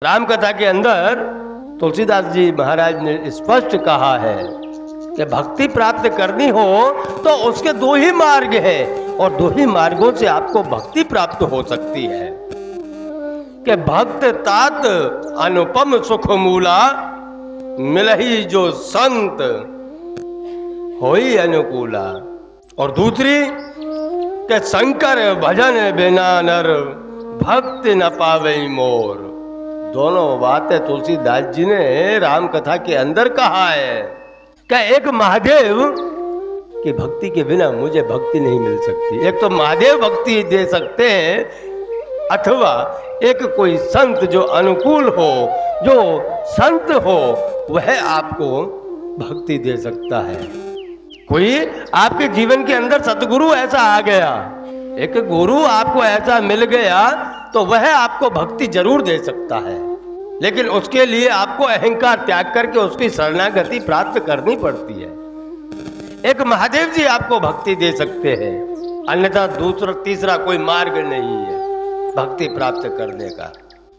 राम कथा के अंदर तुलसीदास जी महाराज ने स्पष्ट कहा है कि भक्ति प्राप्त करनी हो तो उसके दो ही मार्ग हैं और दो ही मार्गों से आपको भक्ति प्राप्त हो सकती है कि भक्त तात अनुपम सुख मूला मिलही जो संत होई अनुकूला, और दूसरी कि शंकर भजन बिना नर भक्ति न पावे मोर। दोनों बातें तुलसीदास जी ने राम कथा के अंदर कहा है कि एक महादेव की भक्ति के बिना मुझे भक्ति नहीं मिल सकती। एक तो महादेव भक्ति दे सकते हैं, अथवा एक कोई संत जो अनुकूल हो, जो संत हो, वह आपको भक्ति दे सकता है। कोई आपके जीवन के अंदर सतगुरु ऐसा आ गया, एक गुरु आपको ऐसा मिल गया तो वह आपको भक्ति जरूर दे सकता है, लेकिन उसके लिए आपको अहंकार त्याग करके उसकी शरणागति प्राप्त करनी पड़ती है। एक महादेव जी आपको भक्ति दे सकते हैं, अन्यथा दूसरा तीसरा कोई मार्ग नहीं है भक्ति प्राप्त करने का।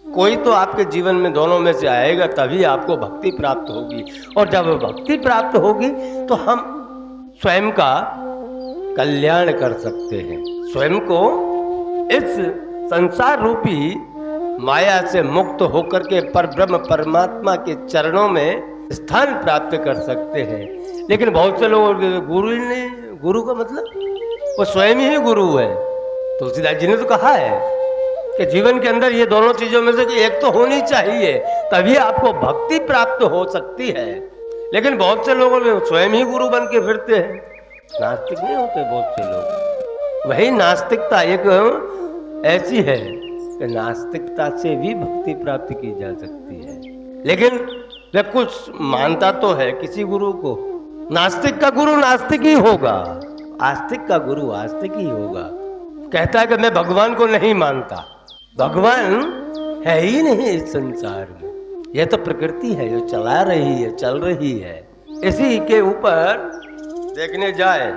कोई तो आपके जीवन में दोनों में से आएगा तभी आपको भक्ति प्राप्त होगी, और जब भक्ति प्राप्त होगी तो हम स्वयं का कल्याण कर सकते हैं, स्वयं को इस संसार रूपी माया से मुक्त होकर के परब्रह्म परमात्मा के चरणों में स्थान प्राप्त कर सकते हैं। लेकिन बहुत से लोग गुरु ही नहीं, गुरु का मतलब वो स्वयं ही गुरु है। तुलसीदास जी ने तो कहा है कि जीवन के अंदर ये दोनों चीजों में से एक तो होनी चाहिए, तभी आपको भक्ति प्राप्त हो सकती है। लेकिन बहुत से लोग स्वयं ही गुरु बन के फिरते हैं, नास्तिक नहीं होते बहुत से लोग। वही नास्तिकता एक ऐसी है कि नास्तिकता से भी भक्ति प्राप्त की जा सकती है, लेकिन वह कुछ मानता तो है किसी गुरु को। नास्तिक का गुरु नास्तिक ही होगा, आस्तिक का गुरु आस्तिक ही होगा। कहता है कि मैं भगवान को नहीं मानता, भगवान है ही नहीं इस संसार में, यह तो प्रकृति है जो चला रही है, चल रही है। इसी के ऊपर देखने जाए